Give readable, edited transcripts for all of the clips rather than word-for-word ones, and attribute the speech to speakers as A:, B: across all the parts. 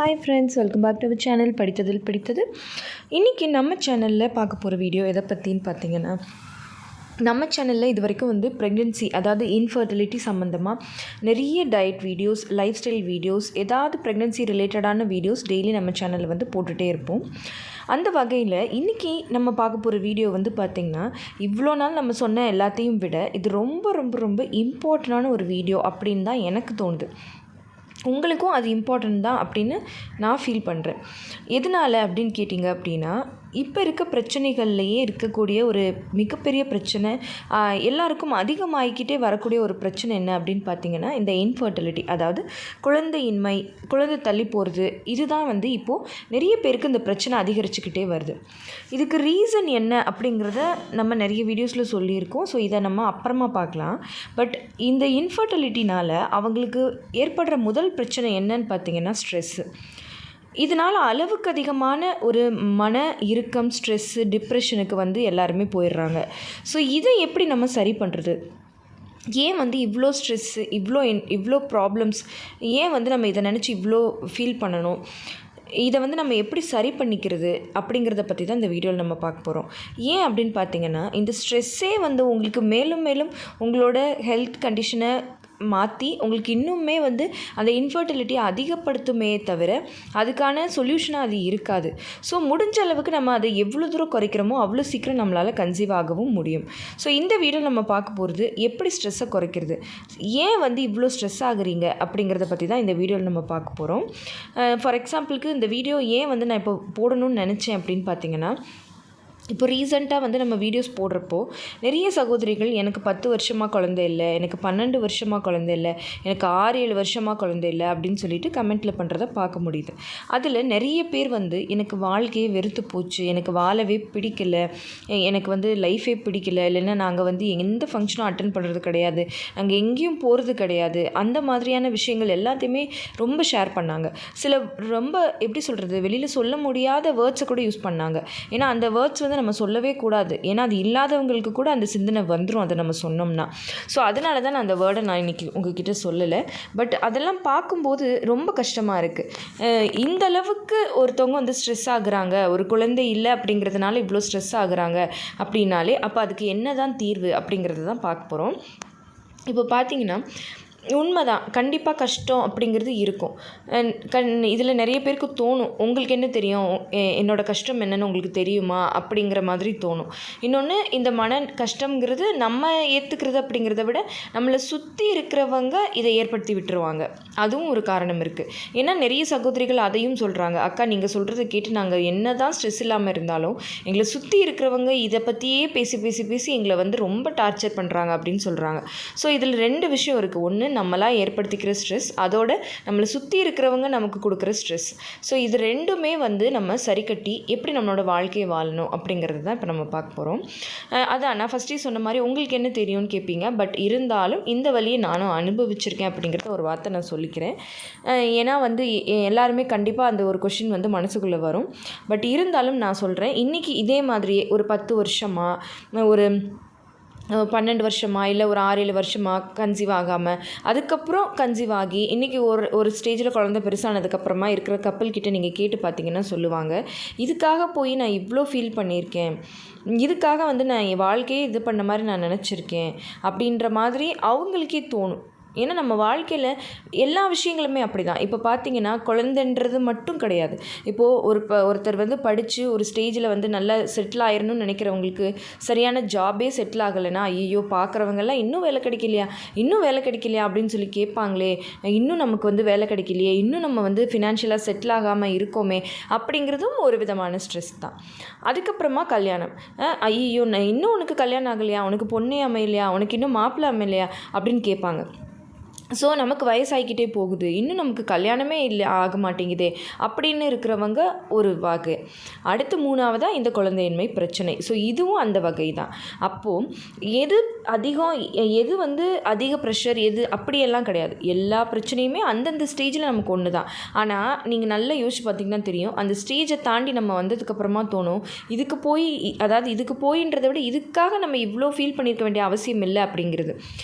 A: Hi friends, welcome back to our channel படித்ததில் பிடித்தது. இன்றைக்கி நம்ம சேனலில் பார்க்க போகிற வீடியோ எதை பற்றின்னு பார்த்தீங்கன்னா, நம்ம சேனலில் இது வரைக்கும் ப்ரெக்னென்சி அதாவது இன்ஃபர்டிலிட்டி சம்மந்தமாக நிறைய diet videos, life style videos, ஏதாவது ப்ரெக்னென்சி ரிலேட்டடான வீடியோஸ் டெய்லி நம்ம சேனலில் போட்டுகிட்டே இருப்போம். அந்த வகையில் இன்றைக்கி நம்ம பார்க்க போகிற வீடியோ பார்த்திங்கன்னா, இவ்வளோ நாள் நம்ம சொன்ன எல்லாத்தையும் விட இது ரொம்ப ரொம்ப ரொம்ப இம்பார்ட்டண்டான ஒரு வீடியோ அப்படின்னு தான் எனக்கு தோணுது. உங்களுக்கும் அது இம்பார்ட்டன்ட் தான் அப்படின்னு நான் ஃபீல் பண்ணுறேன். எதனால் அப்படின்னு கேட்டிங்க அப்படின்னா, இப்போ இருக்க பிரச்சனைகள்லையே இருக்கக்கூடிய ஒரு மிகப்பெரிய பிரச்சனை, எல்லாருக்கும் அதிகமாகிக்கிட்டே வரக்கூடிய ஒரு பிரச்சனை என்ன அப்படின்னு பார்த்திங்கன்னா, இந்த இன்ஃபர்டிலிட்டி, அதாவது குழந்தையின்மை, குழந்தை தள்ளி போகிறது. இதுதான் இப்போது நிறைய பேருக்கு இந்த பிரச்சனை அதிகரிச்சுக்கிட்டே வருது. இதுக்கு ரீசன் என்ன அப்படிங்கிறத நம்ம நிறைய வீடியோஸில் சொல்லியிருக்கோம். ஸோ இதை நம்ம அப்புறமா பார்க்கலாம். பட் இந்த இன்ஃபர்டிலிட்டினால் அவங்களுக்கு ஏற்படுற முதல் பிரச்சனை என்னன்னு பார்த்திங்கன்னா ஸ்ட்ரெஸ்ஸு. இதனால் அளவுக்கு அதிகமான ஒரு மன இறுக்கம், ஸ்ட்ரெஸ்ஸு, டிப்ரெஷனுக்கு எல்லாருமே போயிடுறாங்க. ஸோ இதை எப்படி நம்ம சரி பண்ணுறது? ஏன் இவ்வளோ ஸ்ட்ரெஸ்ஸு, இவ்வளோ ப்ராப்ளம்ஸ், ஏன் நம்ம இதை நினச்சி இவ்வளோ ஃபீல் பண்ணணும்? இதை நம்ம எப்படி சரி பண்ணிக்கிறது அப்படிங்கிறத பற்றி தான் இந்த வீடியோவில் நம்ம பார்க்க போகிறோம். ஏன் அப்படின்னு பார்த்தீங்கன்னா, இந்த ஸ்ட்ரெஸ்ஸே உங்களுக்கு மேலும் மேலும் உங்களோட ஹெல்த் கண்டிஷனை மாற்றி உங்களுக்கு இன்னுமே அந்த இன்ஃபர்டிலிட்டியை அதிகப்படுத்துமே தவிர அதுக்கான சொல்யூஷனாக அது இருக்காது. ஸோ முடிஞ்ச அளவுக்கு நம்ம அதை எவ்வளோ தூரம் குறைக்கிறோமோ அவ்வளோ சீக்கிரம் நம்மளால் கன்சீவ் ஆகவும் முடியும். ஸோ இந்த வீடியோ நம்ம பார்க்க போகிறது எப்படி ஸ்ட்ரெஸ்ஸை குறைக்கிறது, ஏன் இவ்வளோ ஸ்ட்ரெஸ் ஆகுறீங்க அப்படிங்கிறத பற்றி தான் இந்த வீடியோவில் நம்ம பார்க்க போகிறோம். ஃபார் எக்ஸாம்பிளுக்கு இந்த வீடியோ ஏன் நான் இப்போ போடணும்னு நினச்சேன் அப்படின்னு பார்த்தீங்கன்னா, இப்போ ரீசெண்டாக நம்ம வீடியோஸ் போடுறப்போ நிறைய சகோதரிகள் எனக்கு 10 வருஷமாக குழந்தை இல்லை, எனக்கு 12 வருஷமாக குழந்தை இல்லை, எனக்கு 6-7 வருஷமாக குழந்தை இல்லை அப்படின்னு சொல்லிட்டு கமெண்ட்டில் பண்ணுறதை பார்க்க முடியுது. அதில் நிறைய பேர் எனக்கு வாழ்க்கையே வெறுத்து போச்சு, எனக்கு வாழவே பிடிக்கலை, எனக்கு லைஃபே பிடிக்கலை, இல்லைன்னா நாங்கள் எந்த ஃபங்க்ஷனும் அட்டன் பண்ணுறது கிடையாது, நாங்கள் எங்கேயும் போகிறது கிடையாது, அந்த மாதிரியான விஷயங்கள் எல்லாத்தையுமே ரொம்ப ஷேர் பண்ணாங்க. சில ரொம்ப எப்படி சொல்கிறது, வெளியில் சொல்ல முடியாத வேர்ட்ஸை கூட யூஸ் பண்ணாங்க. ஏன்னா அந்த வேர்ட்ஸ் நம்ம சொல்லவே கூடாது. ஏன்னா அது இல்லாதவங்களுக்கு கூட அந்த சிந்தனை வந்துடும் அதை நம்ம சொன்னோம்னா. ஸோ அதனால தான் நான் அந்த வேர்டை நான் இன்றைக்கி உங்ககிட்ட சொல்லலை. பட் அதெல்லாம் பார்க்கும்போது ரொம்ப கஷ்டமாக இருக்குது. இந்த அளவுக்கு ஒருத்தவங்க ஸ்ட்ரெஸ் ஆகுறாங்க, ஒரு குழந்தை இல்லை அப்படிங்கிறதுனால இவ்வளோ ஸ்ட்ரெஸ் ஆகுறாங்க அப்படின்னாலே அப்போ அதுக்கு என்ன தான் தீர்வு அப்படிங்கிறது தான் பார்க்க போகிறோம். இப்போ பார்த்தீங்கன்னா உண்மைதான், கண்டிப்பாக கஷ்டம் அப்படிங்கிறது இருக்கும். இதில் நிறைய பேருக்கு தோணும், உங்களுக்கு என்ன தெரியும், என்னோடய கஷ்டம் என்னென்னு உங்களுக்கு தெரியுமா அப்படிங்கிற மாதிரி தோணும். இன்னொன்று, இந்த மன கஷ்டங்கிறது நம்ம ஏற்றுக்கிறது அப்படிங்கிறத விட நம்மளை சுற்றி இருக்கிறவங்க இதை ஏற்படுத்தி விட்டுருவாங்க. அதுவும் ஒரு காரணம் இருக்குது. ஏன்னா நிறைய சகோதரிகள் அதையும் சொல்கிறாங்க, அக்கா நீங்கள் சொல்கிறத கேட்டு நாங்கள் என்ன தான் ஸ்ட்ரெஸ் இல்லாமல் இருந்தாலும் எங்களை சுற்றி இருக்கிறவங்க இதை பற்றியே பேசி பேசி பேசி எங்களை ரொம்ப டார்ச்சர் பண்ணுறாங்க அப்படின்னு சொல்கிறாங்க. ஸோ இதில் 2 விஷயம் இருக்குது. ஒன்று, நம்மளாக ஏற்படுத்திக்கிற ஸ்ட்ரெஸ், அதோட நம்மளை சுற்றி இருக்கிறவங்க நமக்கு கொடுக்குற ஸ்ட்ரெஸ். ஸோ இது ரெண்டுமே நம்ம சரி கட்டி எப்படி நம்மளோட வாழ்க்கையை வாழணும் அப்படிங்கிறது தான் இப்போ நம்ம பார்க்க போகிறோம். அதான் நான் ஃபஸ்ட்டே சொன்ன மாதிரி உங்களுக்கு என்ன தெரியும்னு கேட்பீங்க. பட் இருந்தாலும் இந்த வழியை நானும் அனுபவிச்சிருக்கேன் அப்படிங்கிறத ஒரு வார்த்தை நான் சொல்லிக்கிறேன். ஏன்னா எல்லாருமே கண்டிப்பாக அந்த ஒரு கொஷின் மனசுக்குள்ளே வரும். பட் இருந்தாலும் நான் சொல்கிறேன், இன்றைக்கி இதே மாதிரியே ஒரு 10 வருஷமாக, ஒரு 12 வருஷமாக, இல்லை ஒரு 6-7 வருஷமாக கன்சீவ் ஆகாமல் அதுக்கப்புறம் கன்சீவ் ஆகி இன்றைக்கி ஒரு ஸ்டேஜில் குழந்தை பெருசானதுக்கப்புறமா இருக்கிற கப்பல்கிட்ட நீங்கள் கேட்டு பார்த்தீங்கன்னா சொல்லுவாங்க, இதுக்காக போய் நான் இவ்வளோ ஃபீல் பண்ணியிருக்கேன், இதுக்காக நான் என் வாழ்க்கையே இது பண்ண மாதிரி நான் நினச்சிருக்கேன் அப்படின்ற மாதிரி அவங்களுக்கே தோணும். ஏன்னா நம்ம வாழ்க்கையில் எல்லா விஷயங்களுமே அப்படி தான். இப்போ பார்த்திங்கன்னா குழந்தைன்றது மட்டும் கிடையாது. இப்போது ஒருத்தர் படித்து ஒரு ஸ்டேஜில் நல்லா செட்டில் ஆயிடணும்னு நினைக்கிறவங்களுக்கு சரியான ஜாபே செட்டில் ஆகலைன்னா, ஐயோ பார்க்குறவங்கெல்லாம் இன்னும் வேலை கிடைக்கலையா அப்படின்னு சொல்லி கேட்பாங்களே, இன்னும் நமக்கு வேலை கிடைக்கலையே, இன்னும் நம்ம ஃபினான்ஷியலாக செட்டில் ஆகாமல் இருக்கோமே அப்படிங்கிறதும் ஒரு விதமான ஸ்ட்ரெஸ் தான். அதுக்கப்புறமா கல்யாணம், ஐயோ இன்னும் உனக்கு கல்யாணம் ஆகலையா, உனக்கு பொண்ணே அமையலையா, உனக்கு இன்னும் மாப்பிள்ளை அமையலையா அப்படின்னு கேட்பாங்க. ஸோ நமக்கு வயசாகிக்கிட்டே போகுது, இன்னும் நமக்கு கல்யாணமே இல்லை, ஆக மாட்டேங்குதே அப்படின்னு இருக்கிறவங்க ஒரு வகை. அடுத்து 3ஆவதாக இந்த குழந்தையின்மை பிரச்சனை. ஸோ இதுவும் அந்த வகை தான். அப்போது எது அதிகம், எது அதிக ப்ரெஷர், எது அப்படியெல்லாம் கிடையாது. எல்லா பிரச்சனையுமே அந்தந்த ஸ்டேஜில் நமக்கு ஒன்று தான். ஆனால் நீங்கள் நல்லா யோசிச்சு பார்த்திங்கன்னா தெரியும், அந்த ஸ்டேஜை தாண்டி நம்ம வந்ததுக்கப்புறமா தோணும், இதுக்கு போயின்றதை விட இதுக்காக நம்ம இவ்வளோ ஃபீல் பண்ணியிருக்க வேண்டிய அவசியம் இல்லை அப்படிங்கிறது.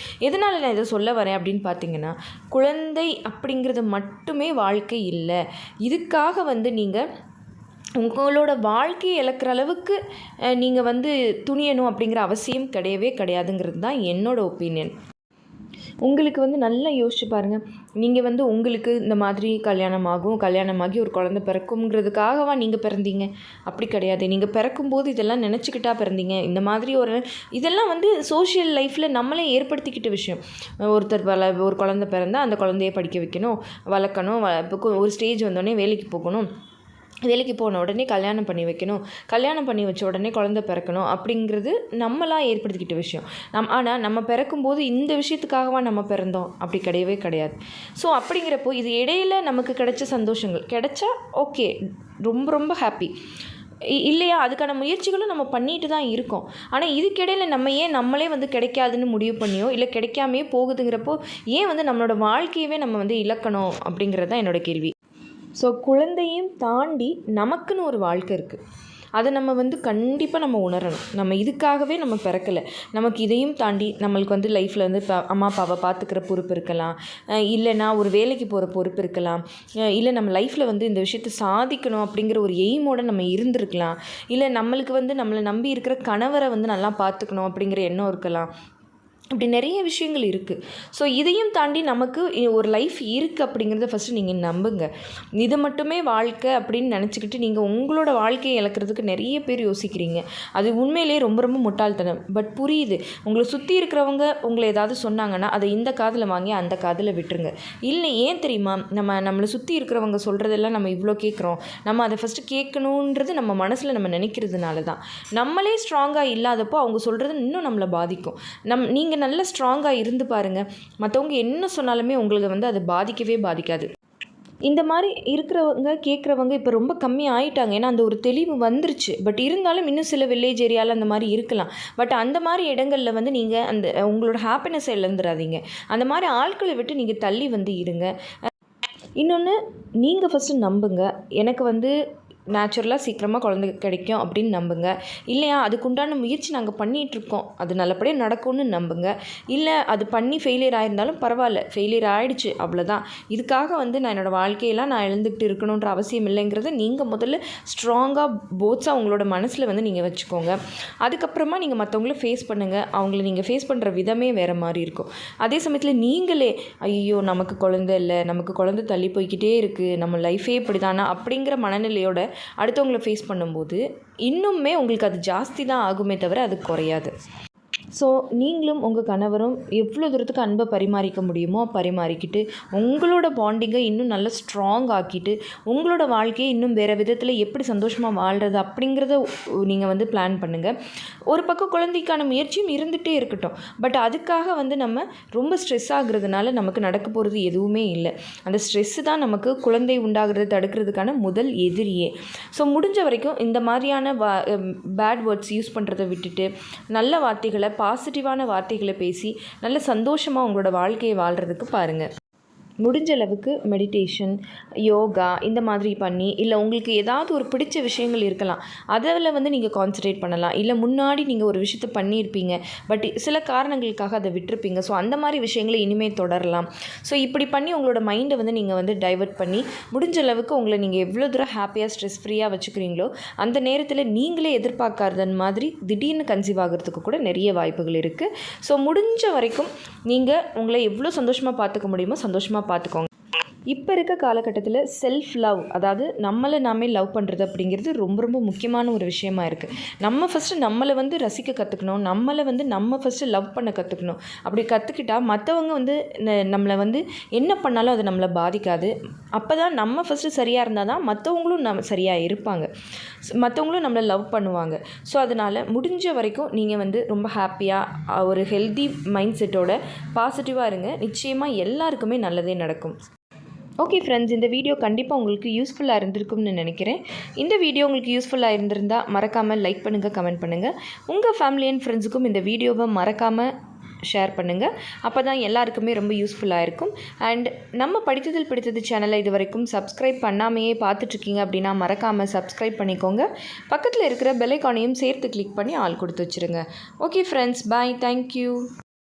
A: எதனால் நான் இதை சொல்ல வரேன் அப்படின்னு பார்த்தீங்கன்னா, பார்த்தீங்கன்னா, குழந்தை அப்படிங்கிறது மட்டுமே வாழ்க்கை இல்லை. இதுக்காக வந்து நீங்கள் உங்களோட வாழ்க்கையை இழக்கிற அளவுக்கு நீங்கள் வந்து துணியணும் அப்படிங்கிற அவசியம் கிடையவே கிடையாதுங்கிறது தான் என்னோட ஒப்பீனியன். உங்களுக்கு வந்து நல்லா யோசிச்சு பாருங்கள். நீங்கள் வந்து உங்களுக்கு இந்த மாதிரி கல்யாணமாகி ஒரு குழந்தை பிறக்குங்கிறதுக்காகவா நீங்கள் பிறந்தீங்க? அப்படி கிடையாது. நீங்கள் பிறக்கும்போது இதெல்லாம் நினச்சிக்கிட்டா பிறந்தீங்க. இந்த மாதிரி இதெல்லாம் வந்து சோஷியல் லைஃப்பில் நம்மளே ஏற்படுத்திக்கிட்ட விஷயம். ஒரு குழந்தை பிறந்தால் அந்த குழந்தைய படிக்க வைக்கணும், வளர்க்கணும், ஒரு ஸ்டேஜ் வந்தோடனே வேலைக்கு போகணும், வேலைக்கு போன உடனே கல்யாணம் பண்ணி வைக்கணும், கல்யாணம் பண்ணி வச்ச உடனே குழந்தை பிறக்கணும் அப்படிங்கிறது நம்மளாம் ஏற்படுத்திக்கிட்ட விஷயம். ஆனால் நம்ம பிறக்கும்போது இந்த விஷயத்துக்காகவா நம்ம பிறந்தோம்? அப்படி கிடையவே கிடையாது. ஸோ அப்படிங்கிறப்போ இது இடையில் நமக்கு கிடைச்ச சந்தோஷங்கள் கிடைச்சா ஓகே, ரொம்ப ரொம்ப ஹாப்பி. இல்லையா, அதுக்கான முயற்சிகளும் நம்ம பண்ணிட்டு தான் இருக்கோம். ஆனால் இதுக்கிடையில் நம்ம ஏன் நம்மளே வந்து கிடைக்காதுன்னு முடிவு பண்ணியோ இல்லை கிடைக்காமையே போகுதுங்கிறப்போ ஏன் வந்து நம்மளோட வாழ்க்கையவே நம்ம வந்து இழக்கணும் அப்படிங்கிறது தான் என்னோடய கேள்வி. ஸோ குழந்தையும் தாண்டி நமக்குன்னு ஒரு வாழ்க்கை இருக்குது. அதை நம்ம வந்து கண்டிப்பாக நம்ம உணரணும். நம்ம இதுக்காகவே நம்ம பிறக்கலை. நமக்கு இதையும் தாண்டி நம்மளுக்கு வந்து லைஃப்பில் வந்து இப்போ அம்மா அப்பாவை பார்த்துக்கிற பொறுப்பு இருக்கலாம், இல்லைனா ஒரு வேலைக்கு போகிற பொறுப்பு இருக்கலாம், இல்லை நம்ம லைஃப்பில் வந்து இந்த விஷயத்தை சாதிக்கணும் அப்படிங்கிற ஒரு எய்மோடு நம்ம இருந்திருக்கலாம், இல்லை நம்மளுக்கு வந்து நம்மளை நம்பி இருக்கிற கணவரை வந்து நல்லா பார்த்துக்கணும் அப்படிங்கிற எண்ணம் இருக்கலாம். இப்படி நிறைய விஷயங்கள் இருக்குது. ஸோ இதையும் தாண்டி நமக்கு ஒரு லைஃப் இருக்குது அப்படிங்கிறத ஃபஸ்ட்டு நீங்கள் நம்புங்க. இது மட்டுமே வாழ்க்கை அப்படின்னு நினச்சிக்கிட்டு நீங்கள் உங்களோட வாழ்க்கையை இழக்கிறதுக்கு நிறைய பேர் யோசிக்கிறீங்க. அது உண்மையிலேயே ரொம்ப ரொம்ப முட்டாள்தனம். பட் புரியுது. உங்களை சுற்றி இருக்கிறவங்க உங்களை ஏதாவது சொன்னாங்கன்னா அதை இந்த காதில் வாங்கி அந்த காதில் விட்டுருங்க. இல்லை, ஏன் தெரியுமா, நம்மளை சுற்றி இருக்கிறவங்க சொல்கிறதெல்லாம் நம்ம இவ்வளோ கேட்குறோம். நம்ம அதை ஃபஸ்ட்டு கேட்கணுன்றது நம்ம மனசில் நம்ம நினைக்கிறதுனால தான். நம்மளே ஸ்ட்ராங்காக இல்லாதப்போ அவங்க சொல்கிறது இன்னும் நம்மளை பாதிக்கும். நீங்கள் நல்லா ஸ்ட்ராங்காக இருந்து பாருங்கள். மற்றவங்க என்ன சொன்னாலுமே உங்களுக்கு வந்து அது பாதிக்கவே பாதிக்காது. இந்த மாதிரி கேட்குறவங்க இப்போ ரொம்ப கம்மி ஆகிட்டாங்க. ஏன்னா அந்த ஒரு தெளிவு வந்துருச்சு. பட் இருந்தாலும் இன்னும் சில வில்லேஜ் ஏரியாவில் அந்த மாதிரி இருக்கலாம். பட் அந்த மாதிரி இடங்களில் வந்து நீங்கள் உங்களோட ஹாப்பினஸை இழந்துடாதீங்க. அந்த மாதிரி ஆட்களை விட்டு நீங்கள் தள்ளி வந்து இருங்க. இன்னொன்று, நீங்கள் ஃபஸ்ட்டு நம்புங்க. எனக்கு வந்து நேச்சுரலாக சீக்கிரமாக குழந்தை கிடைக்கும் அப்படின்னு நம்புங்க. இல்லையா, அதுக்குண்டான முயற்சி நாங்கள் பண்ணிகிட்ருக்கோம், அது நல்லபடியாக நடக்கும்னு நம்புங்க. இல்லை அது பண்ணி ஃபெயிலியர் ஆகிருந்தாலும் பரவாயில்ல, ஃபெயிலியர் ஆகிடுச்சு அவ்வளோதான். இதுக்காக வந்து நான் என்னோடய வாழ்க்கையெல்லாம் நான் எழுந்துக்கிட்டு இருக்கணுன்ற அவசியம் இல்லைங்கிறத நீங்கள் முதல்ல ஸ்ட்ராங்காக போத்ஸாக உங்களோட மனசில் வந்து நீங்கள் வச்சுக்கோங்க. அதுக்கப்புறமா நீங்கள் மற்றவங்கள ஃபேஸ் பண்ணுங்கள். அவங்கள நீங்கள் ஃபேஸ் பண்ணுற விதமே வேறு மாதிரி இருக்கும். அதே சமயத்தில் நீங்களே ஐயோ நமக்கு குழந்தை இல்லை, நமக்கு குழந்தை தள்ளி போய்கிட்டே இருக்குது, நம்ம லைஃபே இப்படி தானா அப்படிங்கிற மனநிலையோட அடுத்தவங்களை ஃபேஸ் பண்ணும்போது இன்னுமே உங்களுக்கு அது ஜாஸ்தி தான் ஆகுமே தவிர அது குறையாது. ஸோ நீங்களும் உங்கள் கணவரும் எவ்வளோ தூரத்துக்கு அன்பை பரிமாறிக்க முடியுமோ பரிமாறிக்கிட்டு உங்களோட பாண்டிங்கை இன்னும் நல்லா ஸ்ட்ராங் ஆக்கிட்டு உங்களோட வாழ்க்கையை இன்னும் வேறு விதத்தில் எப்படி சந்தோஷமாக வாழ்கிறது அப்படிங்கிறத நீங்கள் வந்து பிளான் பண்ணுங்கள். ஒரு பக்கம் குழந்தைக்கான முயற்சியும் இருந்துகிட்டே இருக்கட்டும். பட் அதுக்காக வந்து நம்ம ரொம்ப ஸ்ட்ரெஸ் ஆகுறதுனால நமக்கு நடக்க போகிறது எதுவுமே இல்லை. அந்த ஸ்ட்ரெஸ்ஸு தான் நமக்கு குழந்தை உண்டாகிறத தடுக்கிறதுக்கான முதல் எதிரியே. ஸோ முடிஞ்ச வரைக்கும் இந்த மாதிரியான பேட் வேர்ட்ஸ் யூஸ் பண்ணுறதை விட்டுட்டு நல்ல வார்த்தைகளை, பாசிட்டிவான வார்த்தைகளை பேசி நல்ல சந்தோஷமாக உங்களோட வாழ்க்கையை வாழ்கிறதுக்கு பாருங்கள். முடிஞ்ச அளவுக்கு மெடிடேஷன், யோகா இந்த மாதிரி பண்ணி, இல்லை உங்களுக்கு ஏதாவது ஒரு பிடிச்ச விஷயங்கள் இருக்கலாம், அதில் வந்து நீங்கள் கான்சன்ட்ரேட் பண்ணலாம். இல்லை முன்னாடி நீங்கள் ஒரு விஷயத்தை பண்ணியிருப்பீங்க, பட் சில காரணங்களுக்காக அதை விட்டுருப்பீங்க. ஸோ அந்த மாதிரி விஷயங்களை இனிமேல் தொடரலாம். ஸோ இப்படி பண்ணி உங்களோட மைண்டை வந்து நீங்கள் வந்து டைவர்ட் பண்ணி முடிஞ்ச அளவுக்கு உங்களை நீங்கள் எவ்வளோ தூரம் ஹாப்பியாக ஸ்ட்ரெஸ் ஃப்ரீயாக வச்சுக்கிறீங்களோ அந்த நேரத்தில் நீங்களே எதிர்பார்க்காத மாதிரி திடீர்னு கன்சீவ் ஆகிறதுக்கு கூட நிறைய வாய்ப்புகள் இருக்குது. ஸோ முடிஞ்ச வரைக்கும் நீங்கள் உங்களை எவ்வளோ சந்தோஷமாக பார்த்துக்க முடியுமோ சந்தோஷமாக பார்த்துக்கோங்க. இப்போ இருக்க காலகட்டத்தில் செல்ஃப் லவ், அதாவது நம்மளை நாமே லவ் பண்ணுறது அப்படிங்கிறது ரொம்ப ரொம்ப முக்கியமான ஒரு விஷயமா இருக்குது. நம்ம ஃபஸ்ட்டு நம்மளை வந்து ரசிக்க கற்றுக்கணும், நம்மளை வந்து நம்ம ஃபஸ்ட்டு லவ் பண்ண கற்றுக்கணும். அப்படி கற்றுக்கிட்டால் மற்றவங்க வந்து நம்மளை வந்து என்ன பண்ணாலும் அது நம்மளை பாதிக்காது. அப்போ தான் நம்ம ஃபஸ்ட்டு சரியாக இருந்தால் தான் மற்றவங்களும் நம்ம சரியாக இருப்பாங்க, மற்றவங்களும் நம்மளை லவ் பண்ணுவாங்க. ஸோ அதனால் முடிஞ்ச வரைக்கும் நீங்கள் வந்து ரொம்ப ஹாப்பியாக ஒரு ஹெல்தி மைண்ட் செட்டோட பாசிட்டிவாக இருங்க. நிச்சயமாக எல்லாருக்குமே நல்லதே நடக்கும். ஓகே ஃப்ரெண்ட்ஸ், இந்த வீடியோ கண்டிப்பாக உங்களுக்கு யூஸ்ஃபுல்லாக இருந்திருக்கும்னு நினைக்கிறேன். இந்த வீடியோ உங்களுக்கு யூஸ்ஃபுல்லாக இருந்திருந்தால் மறக்காமல் லைக் பண்ணுங்கள், கமெண்ட் பண்ணுங்கள். உங்கள் ஃபேமிலி அண்ட் ஃப்ரெண்ட்ஸுக்கும் இந்த வீடியோவை மறக்காமல் ஷேர் பண்ணுங்கள். அப்போ தான் எல்லாருக்குமே ரொம்ப யூஸ்ஃபுல்லாக இருக்கும். அண்ட் நம்ம படித்ததில் பிடித்தது சேனலை இது வரைக்கும் சப்ஸ்கிரைப் பண்ணாமையே பார்த்துட்ருக்கீங்க அப்படின்னா மறக்காமல் சப்ஸ்கிரைப் பண்ணிக்கோங்க. பக்கத்தில் இருக்கிற பெல் ஐகானையும் சேர்த்து கிளிக் பண்ணி ஆல் கொடுத்து வச்சுருங்க. ஓகே ஃப்ரெண்ட்ஸ், பாய், தேங்க்யூ.